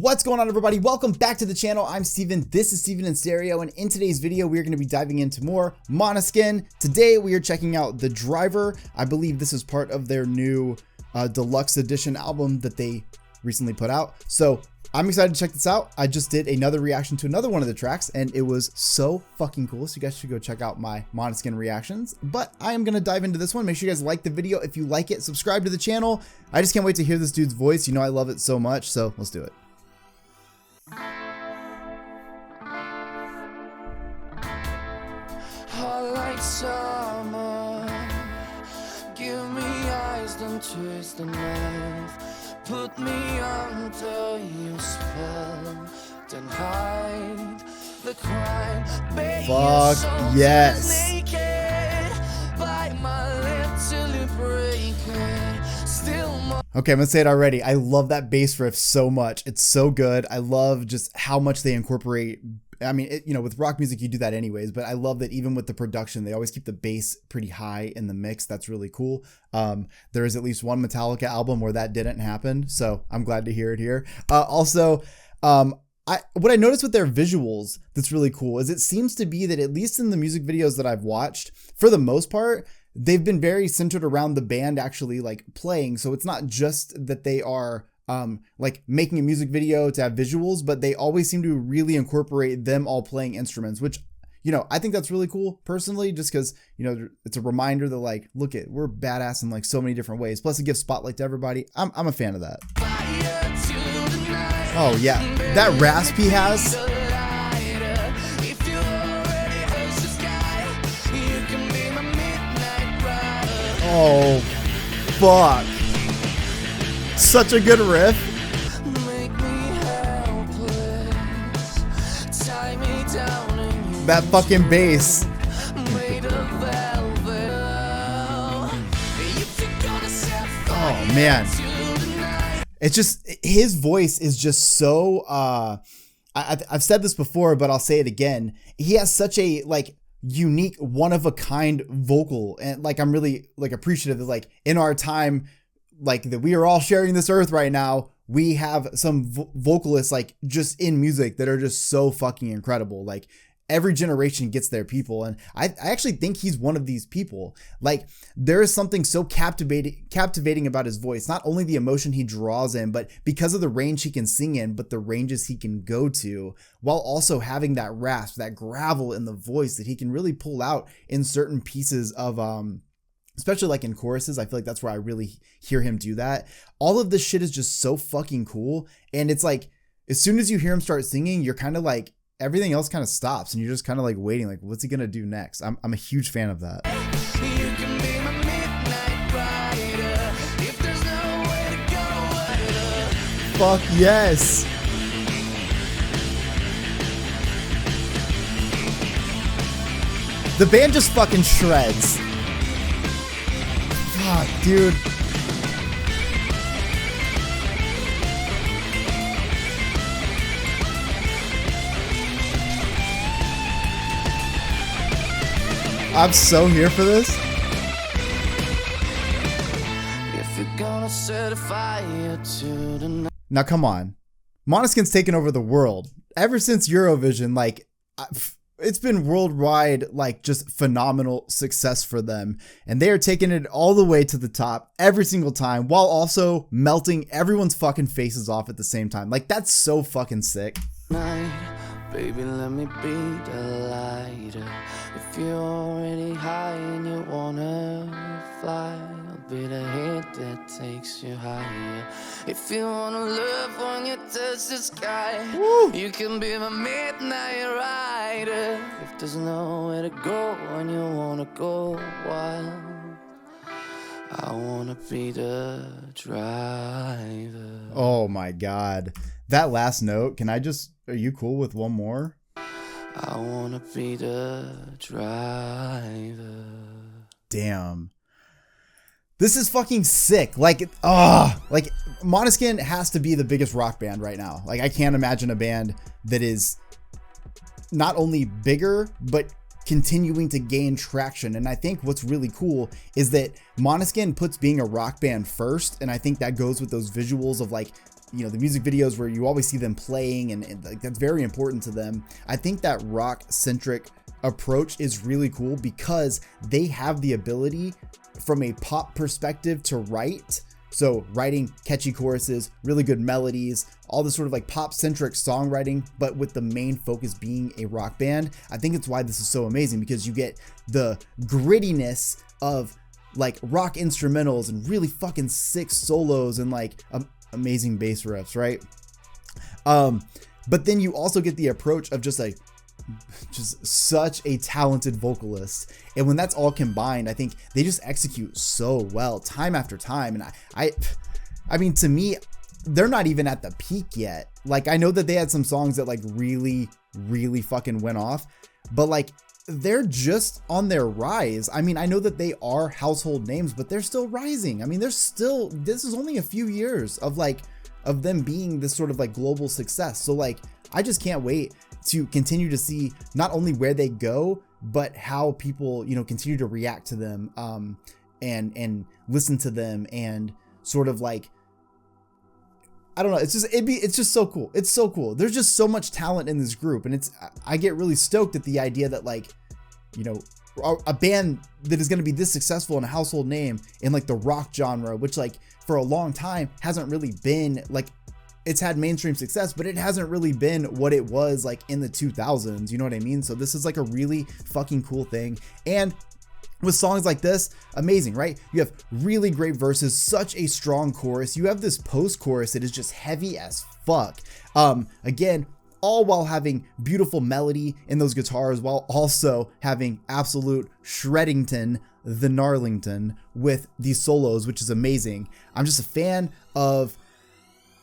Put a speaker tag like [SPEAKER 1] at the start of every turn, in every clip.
[SPEAKER 1] What's going on, everybody? Welcome back to the channel. I'm Steven. This is Steven in Stereo, and in today's video, we are going to be diving into more Måneskin. Today, we are checking out The Driver. I believe this is part of their new deluxe edition album that they recently put out. So I'm excited to check this out. I just did another reaction to another one of the tracks, and it was so fucking cool. So you guys should go check out my Måneskin reactions. But I am going to dive into this one. Make sure you guys like the video. If you like it, subscribe to the channel. I just can't wait to hear this dude's voice. You know I love it so much, so let's do it.
[SPEAKER 2] Like summer, give me eyes, don't twist the knife. Put me under your spell, then hide the crime.
[SPEAKER 1] Fuck yes. Okay, I'm gonna say it already. I love that bass riff so much. It's so good. I love just how much they incorporate. I mean, you know, with rock music, you do that anyways, but I love that even with the production, they always keep the bass pretty high in the mix. That's really cool. There is at least one Metallica album where that didn't happen, so I'm glad to hear it here. Also, what I noticed with their visuals that's really cool is it seems to be that at least in the music videos that I've watched, for the most part, they've been very centered around the band actually like playing. So it's not just that they are like making a music video to have visuals, but they always seem to really incorporate them all playing instruments, which, you know, I think that's really cool personally, just because, you know, it's a reminder that like, look at, we're badass in like so many different ways. Plus it gives spotlight to everybody. I'm a fan of that. Oh yeah, that rasp he has. Oh, fuck. Such a good riff. That fucking bass. Oh man. It's just, his voice is just so, I've said this before, but I'll say it again. He has such a like unique, one of a kind vocal, and like I'm really like appreciative that like in our time, like that we are all sharing this earth right now, we have some vocalists like just in music that are just so fucking incredible. Like every generation gets their people, and I actually think he's one of these people. Like there is something so captivating about his voice. Not only the emotion he draws in, but because of the range he can sing in, but the ranges he can go to, while also having that rasp, that gravel in the voice that he can really pull out in certain pieces of especially like in choruses. I feel like that's where I really hear him do that. All of this shit is just so fucking cool. And it's like, as soon as you hear him start singing, you're kind of like, everything else kind of stops and you're just kind of like waiting, like, what's he going to do next? I'm a huge fan of that. Fuck yes. The band just fucking shreds. Fuck, dude. I'm so here for this.
[SPEAKER 2] If you're gonna set a fire to the
[SPEAKER 1] now, come on. Måneskin's taken over the world. Ever since Eurovision, like, it's been worldwide, like, just phenomenal success for them. And they are taking it all the way to the top every single time, while also melting everyone's fucking faces off at the same time. Like, that's so fucking sick.
[SPEAKER 2] night, baby, let me be the lighter. If you're already high and you wanna fly, I'll be the hit that takes you higher. If you wanna love when you touch the sky, woo, you can be my midnight rider. If there's nowhere to go and you wanna go wild, I wanna be the driver.
[SPEAKER 1] Oh my God. That last note, can I just, are you cool with one more?
[SPEAKER 2] I wanna be the driver.
[SPEAKER 1] Damn. This is fucking sick. Like, like Måneskin has to be the biggest rock band right now. Like, I can't imagine a band that is not only bigger, but continuing to gain traction. And I think what's really cool is that Måneskin puts being a rock band first. And I think that goes with those visuals of like you know, the music videos where you always see them playing, and like that's very important to them. I think that rock centric approach is really cool because they have the ability from a pop perspective to write. So writing catchy choruses, really good melodies, all this sort of like pop centric songwriting, but with the main focus being a rock band. I think it's why this is so amazing, because you get the grittiness of like rock instrumentals and really fucking sick solos and like amazing bass riffs, right? But then you also get the approach of just such a talented vocalist, and when that's all combined, I think they just execute so well time after time. And I mean, to me, they're not even at the peak yet. Like, I know that they had some songs that like really fucking went off, but like they're just on their rise. I mean, I know that they are household names, but they're still rising. I mean, this is only a few years of them being this sort of like global success. So like, I just can't wait to continue to see not only where they go, but how people, you know, continue to react to them, and listen to them, and sort of like, I don't know. It's just so cool. It's so cool. There's just so much talent in this group, and I get really stoked at the idea that, like, you know, a band that is going to be this successful and a household name in like the rock genre, which like for a long time hasn't really been like, it's had mainstream success, but it hasn't really been what it was like in the 2000s. You know what I mean? So this is like a really fucking cool thing. And with songs like this, amazing, right? You have really great verses, such a strong chorus. You have this post-chorus that is just heavy as fuck. Again, all while having beautiful melody in those guitars, while also having absolute shreddington, the Gnarlington, with these solos, which is amazing. I'm just a fan of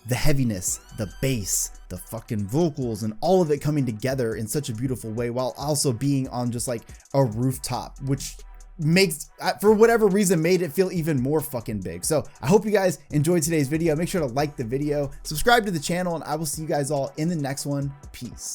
[SPEAKER 1] the heaviness, the bass, the fucking vocals, and all of it coming together in such a beautiful way, while also being on just like a rooftop, which makes, for whatever reason, made it feel even more fucking big. So I hope you guys enjoyed today's video. Make sure to like the video, subscribe to the channel, and I will see you guys all in the next one. Peace.